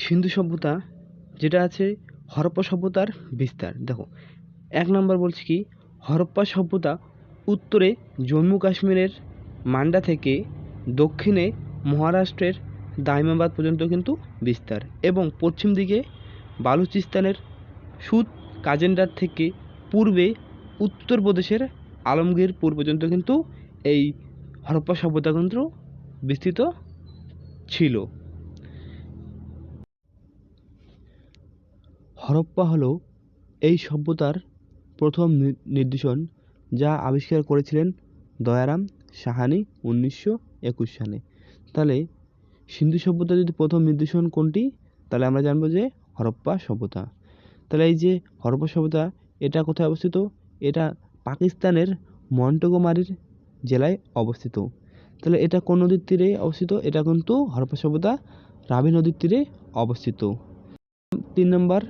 সিন্ধু সভ্যতা যেটা আছে হরপ্পা সভ্যতার বিস্তার। দেখো 1 নম্বর বলছি কি, হরপ্পা সভ্যতা উত্তরে জম্মু কাশ্মীরের মান্ডা থেকে দক্ষিণে মহারাষ্ট্রের দাইমাবাদ পর্যন্ত কিন্তু বিস্তার, এবং পশ্চিম দিকে বালুচিস্তানের সুদ কাজেন্ডার থেকে পূর্বে উত্তরপ্রদেশের আলমগীরপুর পর্যন্ত কিন্তু এই হরপ্পা সভ্যতা কিন্তু বিস্তৃত ছিল। হরপ্পা হলো এই সভ্যতার প্রথম নিদর্শন, যা আবিষ্কার করেছিলেন দয়ারাম সাহানি 1921 সালে। তাহলে সিন্ধু সভ্যতার যদি প্রথম নিদর্শন কোনটি, তাহলে আমরা জানবো যে হরপ্পা সভ্যতা। তাহলে এই যে হরপ্পা সভ্যতা, এটা কোথায় অবস্থিত? এটা পাকিস্তানের মন্টগোমারির জেলায় অবস্থিত। তাহলে এটা কোন নদীর তীরে অবস্থিত? এটা কিন্তু হরপ্পা সভ্যতা রাবি নদীর তীরে অবস্থিত। 3 নম্বর,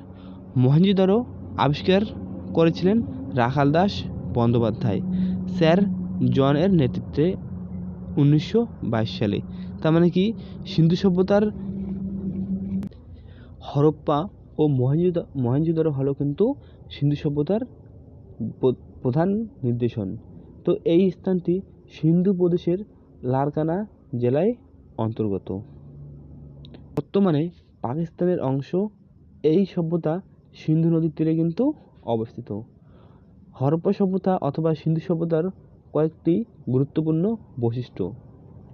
মহেঞ্জোদারো আবিষ্কার করেছিলেন রাখাল দাস বন্দ্যোপাধ্যায় স্যার জন এর নেতৃত্বে 1922 সালে। তার মানে কি, সিন্ধু সভ্যতার হরপ্পা ও মহেঞ্জোদারো হলো কিন্তু সিন্ধু সভ্যতার প্রধান নিদর্শন। তো এই স্থানটি সিন্ধু প্রদেশের লারকানা জেলায় অন্তর্গত। বর্তমানে পাকিস্তানের অংশ। এই সভ্যতা সিন্ধু নদীর তীরে কিন্তু অবস্থিত। হরপ্পা সভ্যতা অথবা সিন্ধু সভ্যতার কয়েকটি গুরুত্বপূর্ণ বৈশিষ্ট্য।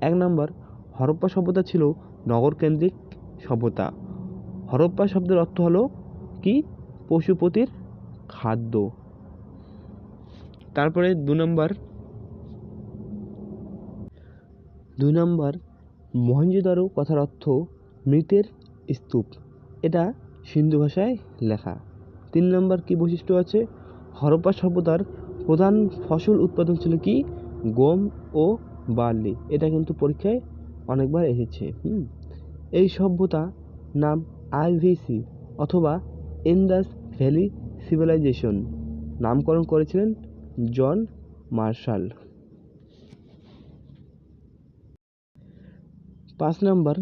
1 নম্বর, হরপ্পা সভ্যতা ছিল নগরকেন্দ্রিক সভ্যতা। হরপ্পা শব্দের অর্থ হলো কি? পশুপতির খাদ্য। তারপরে 2 নম্বর, মহেঞ্জোদারো কথার অর্থ মৃতের স্তূপ। এটা সিন্ধু ভাষায় লেখা। 3 নম্বর কি বৈশিষ্ট্য আছে? হরপ্পা সভ্যতার প্রধান ফসল উৎপাদন ছিল কি? গম ও বার্লি। এটা কিন্তু পরীক্ষায় অনেকবার এসেছে। এই সভ্যতা নাম আইভিসি অথবা ইন্দাস ভ্যালি সিভিলাইজেশন নামকরণ করেছিলেন জন মার্শাল। 5 নম্বর,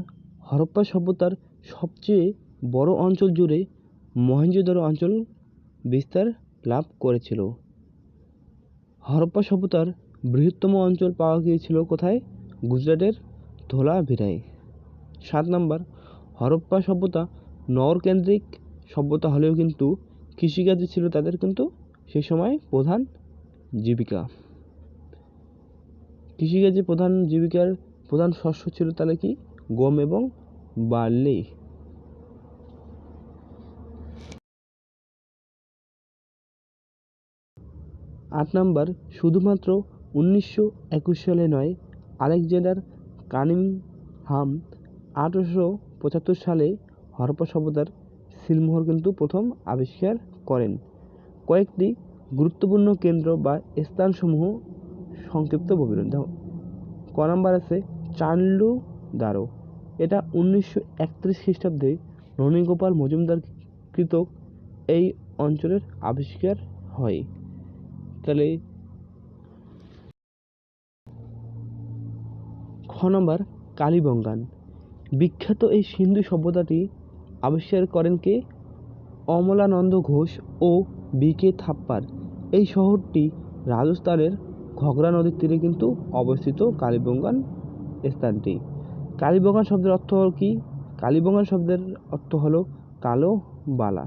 হরপ্পা সভ্যতার সবচেয়ে বড় অঞ্চল জুড়ে মহেঞ্জোদারো অঞ্চল বিস্তার লাভ করেছিল। হরপ্পা সভ্যতার বৃহত্তম অঞ্চল পাওয়া গিয়েছিল কোথায়? গুজরাটের ধোলাভিরায়। 7 নম্বর, হরপ্পা সভ্যতা নগরকেন্দ্রিক সভ্যতা হলেও কিন্তু কৃষিকাজই ছিল তাদের কিন্তু সে সময় প্রধান জীবিকা। কৃষিকাজে প্রধান জীবিকার প্রধান শস্য ছিল তাহলে কি? গম এবং বার্লি। 8 নম্বর, শুধুমাত্র 1921 সালে নয়, আলেকজান্ডার কানিংহাম 1875 সালে হরপ্পা সভ্যতার সিলমোহর কিন্তু প্রথম আবিষ্কার করেন। কয়েকটি গুরুত্বপূর্ণ কেন্দ্র বা স্থানসমূহ সংক্ষিপ্ত বিবরণ। দেখো ক নম্বর আছে চান্ডুদারো। এটা 1931 খ্রিস্টাব্দে ননীগোপাল মজুমদার কৃতক এই অঞ্চলের আবিষ্কার হয়। তাহলে খ নম্বর কালীবঙ্গান। বিখ্যাত এই সিন্ধু সভ্যতাটি আবিষ্কার করেন কে? অমলানন্দ ঘোষ ও বি.কে. থাপ্পার। এই শহরটি রাজস্থানের ঘগরা নদীর তীরে কিন্তু অবস্থিত। কালীবঙ্গান স্থানটি। কালীবঙ্গান শব্দের অর্থ হল কি? কালীবঙ্গান শব্দের অর্থ হলো কালো বালা।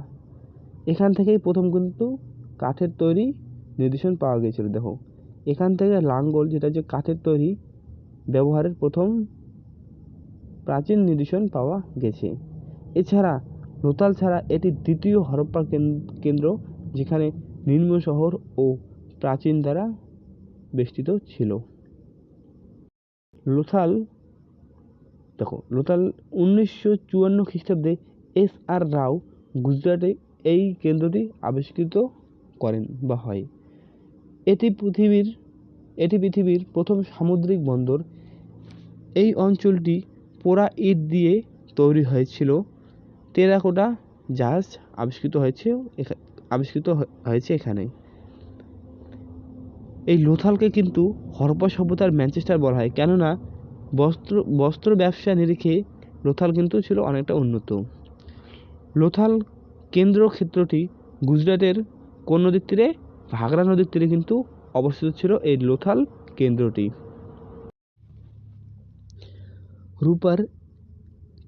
এখান থেকেই প্রথম কিন্তু কাঠের তৈরি নিদর্শন পাওয়া গিয়েছিল। দেখো এখান থেকে লাঙ্গল, যেটা যে কাঠের তৈরি, ব্যবহারের প্রথম প্রাচীন নিদর্শন পাওয়া গেছে। এছাড়া লোথাল ছাড়া এটি দ্বিতীয় হরপ্পা কেন্দ্র যেখানে নিম্ন শহর ও প্রাচীন দ্বারা বেষ্টিত ছিল। লোথাল 1954 খ্রিস্টাব্দে এস.আর. রাও গুজরাটে এই কেন্দ্রটি আবিষ্কৃত করেন বা হয়। এটি পৃথিবীর প্রথম সামুদ্রিক বন্দর। এই অঞ্চলটি পোড়া ইট দিয়ে তৈরি হয়েছিল। টেরাকোটা জাহাজ আবিষ্কৃত হয়েছে এখানে। এই লোথালকে কিন্তু হরপ্পা সভ্যতার ম্যানচেস্টার বলা হয়, কেননা বস্ত্র ব্যবসা নিরিখে লোথাল কিন্তু ছিল অনেকটা উন্নত। লোথাল কেন্দ্র ক্ষেত্রটি গুজরাটের কোন নদীর তীরে? ঘাঘরা নদীর তীরে কিন্তু অবস্থিত ছিল এই লোথাল কেন্দ্রটি। রূপার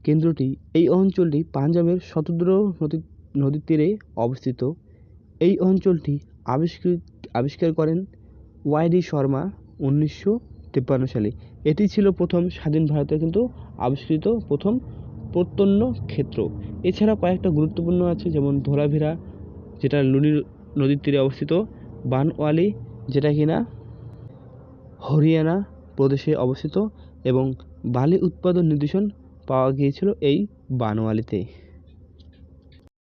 কেন্দ্রটি এই অঞ্চলটি পাঞ্জাবের শতদ্র নদীর তীরে অবস্থিত। এই অঞ্চলটি আবিষ্কার করেন ওয়াই.ডি. শর্মা 1953 সালে। এটি ছিল প্রথম স্বাধীন ভারতের কিন্তু আবিষ্কৃত প্রথম প্রত্যন্ত ক্ষেত্র। এছাড়া কয়েকটা গুরুত্বপূর্ণ আছে, যেমন ধোলাভিরা যেটা লুনি নদীর তীরে অবস্থিত, বানওয়ালি যেটা কিনা হরিয়ানা প্রদেশে অবস্থিত, এবং বালি উৎপাদন নিদর্শন পাওয়া গিয়েছিল এই বানওয়ালিতে।